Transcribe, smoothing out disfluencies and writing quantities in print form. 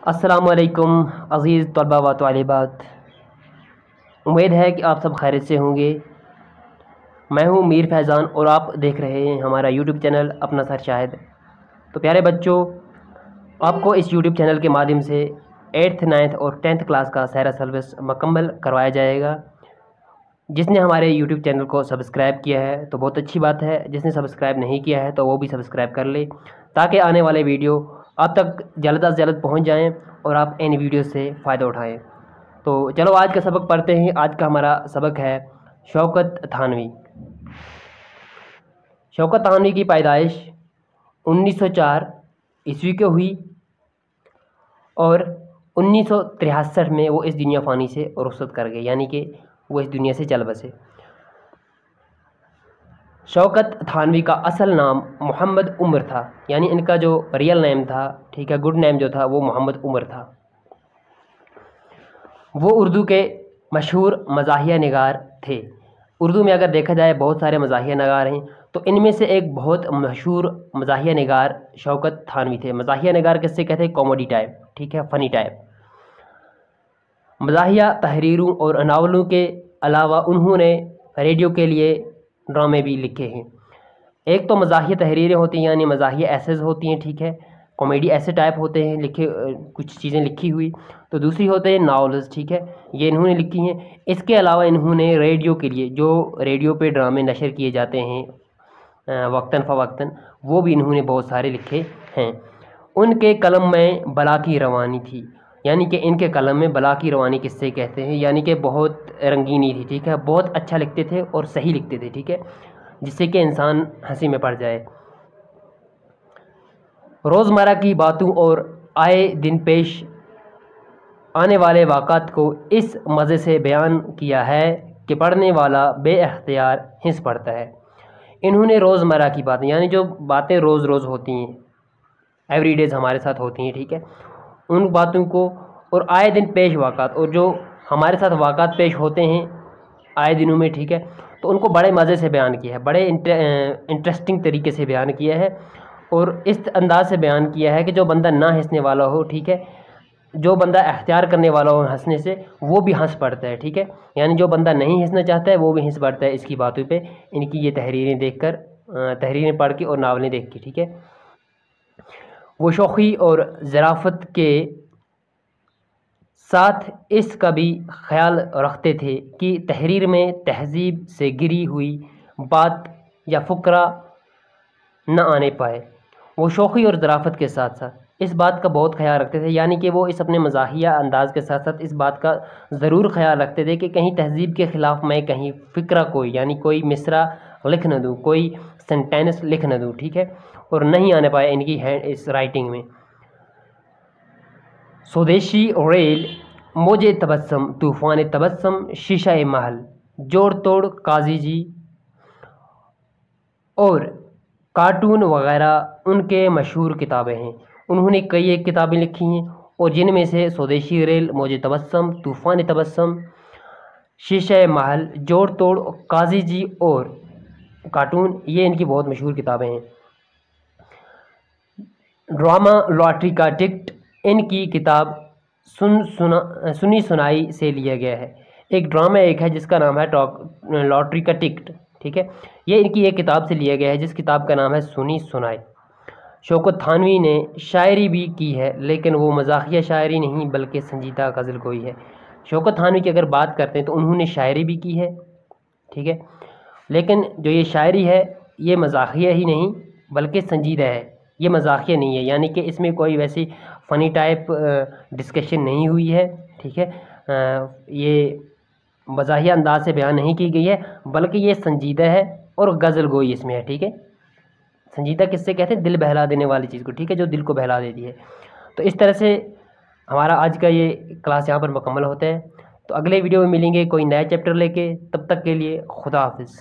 अस्सलामुअलैकुम अज़ीज़ तलबा व तालिबात, उम्मीद है कि आप सब खैरियत से होंगे। मैं हूं मीर फैज़ान और आप देख रहे हैं हमारा यूट्यूब चैनल अपना सर शाहिद। तो प्यारे बच्चों, आपको इस यूट्यूब चैनल के माध्यम से 8th 9th और 10th क्लास का सारा सिलेबस मुकम्मल करवाया जाएगा। जिसने हमारे यूट्यूब चैनल को सब्सक्राइब किया है तो बहुत अच्छी बात है, जिसने सब्सक्राइब नहीं किया है तो वो भी सब्सक्राइब कर ले, ताकि आने वाले वीडियो आप तक जल्द से जल्द पहुंच जाएं और आप इन वीडियो से फ़ायदा उठाएं। तो चलो आज का सबक पढ़ते हैं। आज का हमारा सबक है शौकत थानवी। शौकत थानवी की पैदाइश 1904 ईस्वी को हुई और 1963 में वो इस दुनिया फ़ानी से रुखसत कर गए, यानी कि वो इस दुनिया से चल बसे। शौकत थानवी का असल नाम मोहम्मद उमर था, यानी इनका जो रियल नेम था, ठीक है, गुड नेम जो था वो मोहम्मद उमर था। वो उर्दू के मशहूर मज़ाहिया निगार थे। उर्दू में अगर देखा जाए बहुत सारे मज़ाहिया निगार हैं, तो इनमें से एक बहुत मशहूर मज़ाहिया निगार शौकत थानवी थे। मज़ाहिया निगार किससे कहते हैं? कॉमेडी टाइप, ठीक है, फ़नी टाइप। मज़ाहिया तहरीरों और नावलों के अलावा उन्होंने रेडियो के लिए ड्रामे भी लिखे हैं। एक तो मज़ाहिया तहरीरें होती हैं, यानी मज़ाहिया एसेज होती हैं, ठीक है, कॉमेडी ऐसे टाइप होते हैं, लिखे कुछ चीज़ें लिखी हुई। तो दूसरी होते हैं नावल्स, ठीक है, ये इन्होंने लिखी हैं। इसके अलावा इन्होंने रेडियो के लिए, जो रेडियो पे ड्रामे नशर किए जाते हैं वक्तन फ़वक्तन, वो भी इन्होंने बहुत सारे लिखे हैं। उनके कलम में बला की रवानी थी, यानी कि इनके कलम में बला की रवानी किससे कहते हैं? यानी कि बहुत रंगीनी थी, ठीक है, बहुत अच्छा लिखते थे और सही लिखते थे, ठीक है, जिससे कि इंसान हंसी में पड़ जाए। रोज़मर्रा की बातों और आए दिन पेश आने वाले वाक़ात को इस मज़े से बयान किया है कि पढ़ने वाला बेअख्तियार हिंस पड़ता है। इन्होंने रोज़मर्रा की बातें, यानी जो बातें रोज़ रोज़ होती हैं, एवरीडेज़ हमारे साथ होती हैं, ठीक है, उन बातों को, और आए दिन पेश वाक़ात, और जो हमारे साथ वाक़ात पेश होते हैं आए दिनों में, ठीक है, तो उनको बड़े मज़े से बयान किया है, बड़े इंटरेस्टिंग तरीके से बयान किया है, और इस अंदाज से बयान किया है कि जो बंदा ना हंसने वाला हो, ठीक है, जो बंदा अख्तियार करने वाला हो हंसने से, वो भी हंस पड़ता है, ठीक है, यानी जो बंदा नहीं हंसना चाहता है वो भी हंस पड़ता है इसकी बातों पे, इनकी ये तहरीरें देखकर, तहरीरें पढ़ के और नावलें देख के, ठीक है। वो शौक़ी और ज़राफ़त के साथ इसका भी ख्याल रखते थे कि तहरीर में तहज़ीब से गिरी हुई बात या फ़ुकरा न आने पाए। वो शौक़ी और ज़राफ़त के साथ साथ इस बात का बहुत ख्याल रखते थे, यानी कि वो इस अपने मज़ाहिया अंदाज़ के साथ साथ इस बात का ज़रूर ख्याल रखते थे कि कहीं तहज़ीब के ख़िलाफ़ मैं कहीं फ़िक्रा कोई, यानी कोई मिसरा लिख न दूँ, कोई सेंटेंस लिख न दूँ, ठीक है, और नहीं आने पाए इनकी हैंड इस राइटिंग में। स्वदेशी रेल, मौजे तबस्सुम, तूफ़ान तबस्सुम, शीशा महल, जोड़ तोड़ काजी जी और कार्टून वग़ैरह उनके मशहूर किताबें हैं। उन्होंने कई एक किताबें लिखी हैं, और जिनमें से स्वदेशी रेल, मौजे तबस्सुम, तूफ़ान तबस्सुम, शीशा महल, जोड़ तोड़ काजी जी और कार्टून, ये इनकी बहुत मशहूर किताबें हैं। ड्रामा लॉटरी का टिकट इनकी किताब सुनी सुनाई से लिया गया है। एक ड्रामा एक है जिसका नाम है लॉटरी का टिकट, ठीक है, ये इनकी एक किताब से लिया गया है जिस किताब का नाम है सुनी सुनाई। शौकत थानवी ने शायरी भी की है, लेकिन वो मज़ाहिया शायरी नहीं बल्कि संजीदा गज़ल गोई है। शौकत थानवी की अगर बात करते हैं तो उन्होंने शायरी भी की है, ठीक है, लेकिन जो ये शायरी है ये मज़ाहिया ही नहीं बल्कि संजीदा है, ये मज़ाहिया नहीं है, यानी कि इसमें कोई वैसी फ़नी टाइप डिस्कशन नहीं हुई है, ठीक है, ये मज़ाहिया अंदाज से बयान नहीं की गई है, बल्कि ये संजीदा है और गज़ल गोई इसमें है, ठीक है। संजीदा किससे कहते हैं? दिल बहला देने वाली चीज़ को, ठीक है, जो दिल को बहला देती है। तो इस तरह से हमारा आज का ये क्लास यहाँ पर मुकम्मल होता है। तो अगले वीडियो में मिलेंगे कोई नया चैप्टर लेके, तब तक के लिए खुदा हाफिज़।